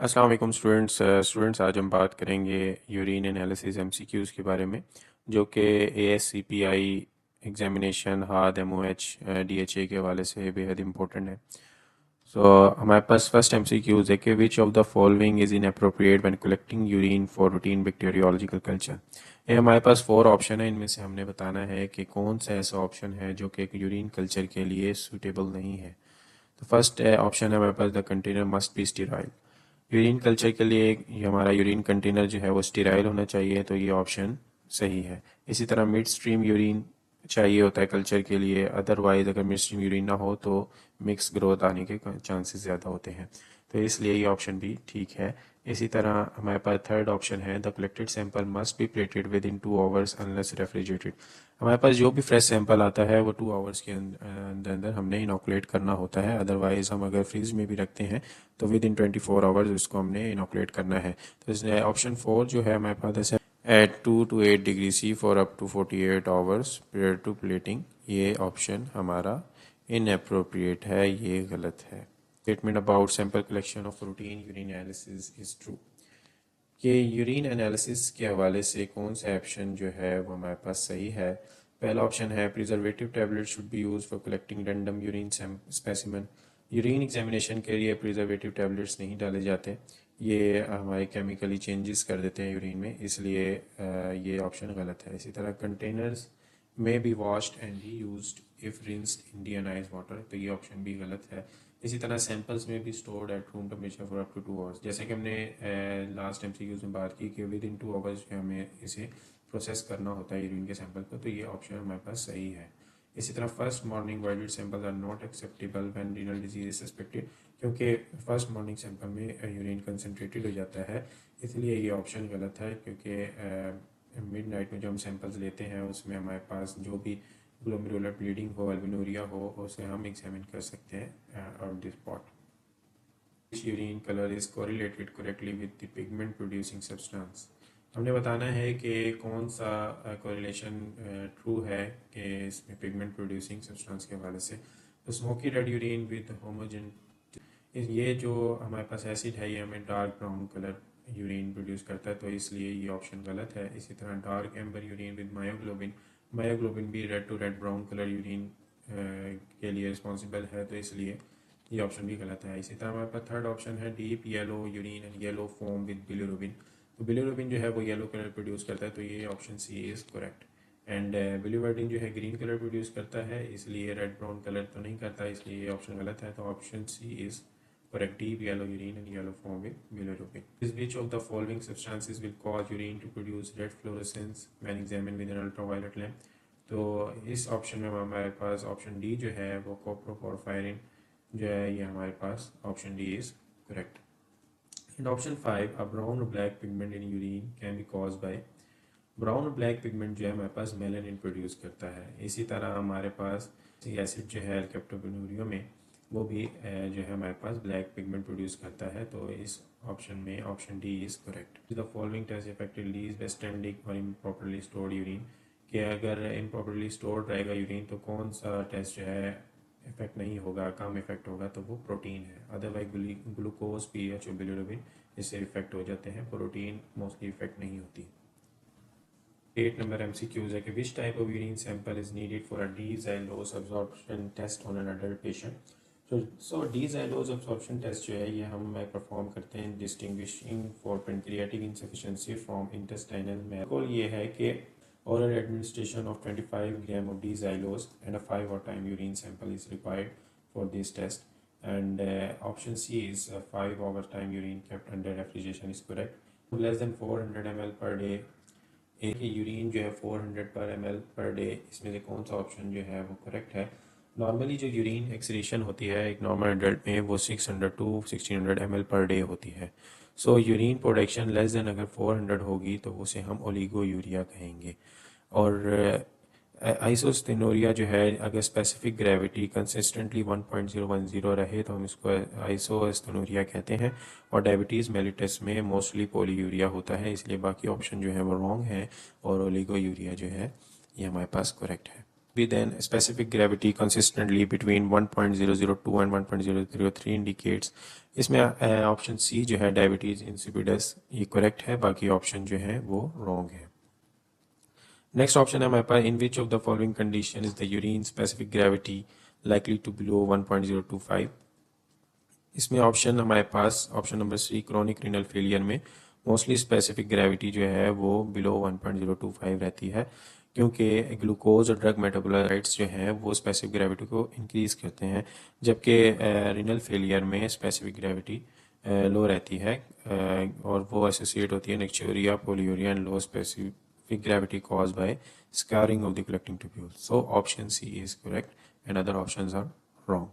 अस्सलाम वालेकुम स्टूडेंट्स आज हम बात करेंगे यूरिन एनालिसिस एमसीक्यूज़ के बारे में जो कि एएससीपीआई एग्जामिनेशन हार्ड एमओएच डीएचए के हवाले से बेहद इंपॉर्टेंट है। हमारे पास फर्स्ट एमसीक्यूज़ है कि विच of the following is inappropriate when collecting urine for routine bacteriological culture. ये हमारे पास 4 ऑप्शन है, इनमें से हमने बताना है कि कौन सा ऐसा ऑप्शन है जो कि यूरिन कल्चर के लिए सूटेबल नहीं है। तो फर्स्ट ऑप्शन है हमारे पास the container must be sterile. Urine culture के लिए ये हमारा यूरिन कंटेनर जो है वो स्टीराइल होना चाहिए, तो ये ऑप्शन सही है। इसी तरह मिड स्ट्रीम यूरिन चाहिए होता है कल्चर के लिए, अदरवाइज अगर मिड स्ट्रीम यूरिन ना हो तो मिक्स ग्रोथ आने के चांसेस ज़्यादा होते हैं, तो इसलिए ये ऑप्शन भी ठीक है। इसी तरह हमारे पास थर्ड ऑप्शन है the collected sample must be plated with in 2 hours unless refrigerated. हमारे पास जो भी फ्रेश सैंपल आता है वो 2 आवर्स के अंदर अंदर हमने इनोकुलेट करना होता है, अदरवाइज हम अगर फ्रीज में भी रखते हैं तो विद इन 24 आवर्स उसको हमने इनोकुलेट करना है। तो इसलिए ऑप्शन 4 जो है हमारे पास है at 2 to 8 degree C for up to 48 hours prior to plating, ये ऑप्शन हमारा इनअप्रोप्रिएट है, ये गलत है। Statement about sample collection of routine urine analysis is true. कि यूरिन एनालिसिस के हवाले से कौन सा ऑप्शन जो है वो हमारे पास सही है। पहला ऑप्शन है preservative tablet should be use for collecting random urine specimen. Urine examination के लिए प्रिजर्वेटिव टैबलेट्स नहीं डाले जाते, ये हमारे केमिकली चेंजेस कर देते हैं यूरिन में, इसलिए ये ऑप्शन गलत है। इसी तरह कंटेनर्स में B washed and re used if rinsed in deionised water, तो ये ऑप्शन भी गलत है। इसी तरह सैंपल्स में भी stored at room temperature for up to 2 hours, जैसे कि हमने लास्ट एमसीक्यूज में बात की कि विद इन 2 आवर्स जो हमें इसे प्रोसेस करना होता है यूरिन के सैंपल को, तो ये ऑप्शन हमारे पास सही है। इसी तरह first morning wild samples are not acceptable when renal disease is suspected, क्योंकि फर्स्ट मॉर्निंग सैंपल में यूरिन कंसनट्रेटेड हो जाता है, इसलिए ये ऑप्शन गलत है। क्योंकि मिड नाइट में जो हम सैंपल्स लेते हैं उसमें हमारे पास जो भी ग्लोमेरुलर ब्लीडिंग हो, अल्बिनोरिया हो, उसे हम एग्जामिन कर सकते हैं on the spot. Urine colour is correlated correctly with the pigment producing substance. हमने बताना है कि कौन सा कोरिलेशन ट्रू है कि इसमें पिगमेंट प्रोड्यूसिंग सब्सटेंस के हवाले से। तो स्मोकी रेड यूरिन विद होमोजन, ये जो हमारे पास एसिड है ये हमें dark brown colour urine produce करता है, तो इसलिए ये ऑप्शन गलत है। इसी तरह dark amber urine with myoglobin, myoglobin भी red to red brown colour urine के लिए रिस्पॉन्सिबल है, तो इसलिए ये ऑप्शन भी गलत है। इसी तरह हमारे पास थर्ड ऑप्शन है deep yellow urine and yellow foam with bilirubin, तो बिलिरुबिन जो है वो येलो कलर प्रोड्यूस करता है, तो ये option c is correct. And biliverdin जो है ग्रीन कलर प्रोड्यूस करता है, इसलिए रेड ब्राउन कलर तो नहीं करता, इसलिए ये ऑप्शन गलत है। तो option c is correct, deep yellow urine and yellow foam with bilirubin. Which of the following substances will cause urine to produce red fluorescence when examined with an ultraviolet lamp? तो इस option में हमारे पास option D जो है वो कोप्रोपोरफायरिन जो है, ये हमारे पास option D is correct. And option 5, a brown और black pigment in urine can be cause by, brown और ब्लैक पिगमेंट जो है हमारे पास मेलानिन प्रोड्यूस करता है। इसी तरह हमारे पास एसिड जो है कैप्टोबिनुरियो में वो भी जो है हमारे पास ब्लैक पिगमेंट प्रोड्यूस करता है, तो इस ऑप्शन में option D is correct. The following test effective least वेस्टेंडिक और इम्प्रॉपरली स्टोर्ड यूरिन, कि अगर इम्प्रॉपरली स्टोर्ड रहेगा यूरिन तो कौन सा टेस्ट जो है इफेक्ट नहीं होगा, कम इफेक्ट होगा, तो वो प्रोटीन है। अदरवाइज ग्लूकोज पीएच और बिलिरुबिन इससे इफेक्ट हो जाते हैं, प्रोटीन मोस्टली इफेक्ट नहीं होती। 8 नंबर MCQs है कि which type of urine sample is needed for a D xylose absorption test on an adult patient. So D xylose absorption test जो है ये हम परफॉर्म करते हैं distinguishing for pancreatic insufficiency from intestinal में। गोल ये है कि oral administration of 25 gram of D-xylose and a 5-hour time urine sample is required for this test. And option C is 5-hour time urine kept under refrigeration is correct. Less than 400 ml per day, एक urine जो है 400 पर ml per day, इसमें से कौन सा option जो है वो करेक्ट है। नॉर्मली जो यूरिन एक्सक्रीशन होती है एक नॉर्मल एडल्ट में वो 600 टू 1600 ml पर डे होती है। सो यूरिन प्रोडक्शन लेस देन अगर 400 होगी तो उसे हम ओलिगो यूरिया कहेंगे। और आइसोस्टेनोरिया जो है अगर स्पेसिफिक ग्रेविटी कंसिस्टेंटली 1.010 रहे तो हम इसको आइसोस्टेनोरिया कहते हैं। और डायबिटीज़ मेलिटस में मोस्टली पोलीयूरिया होता है, इसलिए बाकी ऑप्शन जो है वो रॉन्ग है और ओलिगो यूरिया जो है ये हमारे पास करेक्ट है। with an specific gravity consistently between 1.002 and 1.003 indicates। इसमें ऑप्शन सी जो है डायबिटीज इंसिपिडस ये करेक्ट है, बाकी ऑप्शन जो है वो रॉन्ग है। नेक्स्ट ऑप्शन है हमारे पास, in which of the following condition is the urine specific gravity likely to below 1.025। इसमें ऑप्शन हमारे पास option number C chronic renal failure में मोस्टली स्पेसिफिक ग्रेविटी जो है वो बिलो 1.025 रहती है, क्योंकि ग्लूकोज और ड्रग मेटाबोलाइट्स जो हैं वो स्पेसिफिक ग्रेविटी को इंक्रीज करते हैं, जबकि रीनल फेलियर में स्पेसिफिक ग्रेविटी लो रहती है और वो एसोसिएट होती है nocturia, polyuria and low specific gravity cause by scarring of the collecting tubule. So option C is correct and other options are wrong.